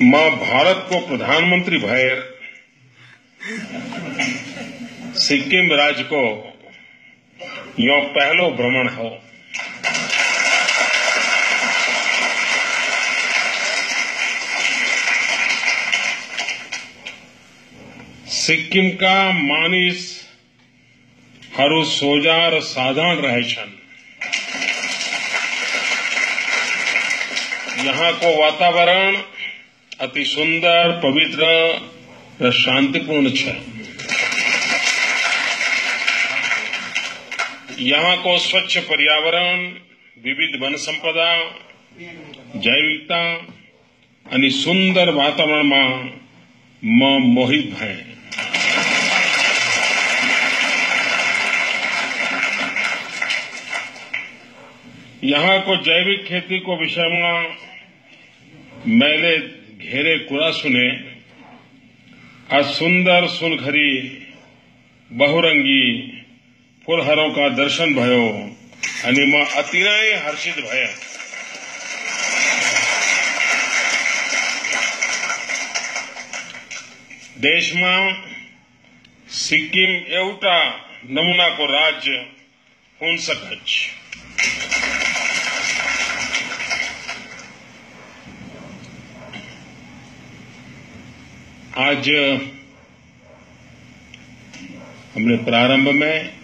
मां भारत को प्रधानमंत्री भएर सिक्किम राज्य को यो पहलो भ्रमण हो। सिक्किम का मानिस हरु सोजार साधारण रहे छन। यहाँ को वातावरण अति सुंदर, पवित्र और शांतिपूर्ण है। यहाँ को स्वच्छ पर्यावरण, विविध वन संपदा, जैविकता અને सुंदर वातावरण में मोहित है। यहाँ को जैविक खेती को विषय में मैले घेरे कुरा सुने। आ सुंदर सुनखरी बहुरंगी फूलहारों का दर्शन भयो અને માં અતિશય હર્ષિત ભયા। देश में सिक्किम एवटा नमूना को राज्य होन सकच। आज हमने प्रारंभ में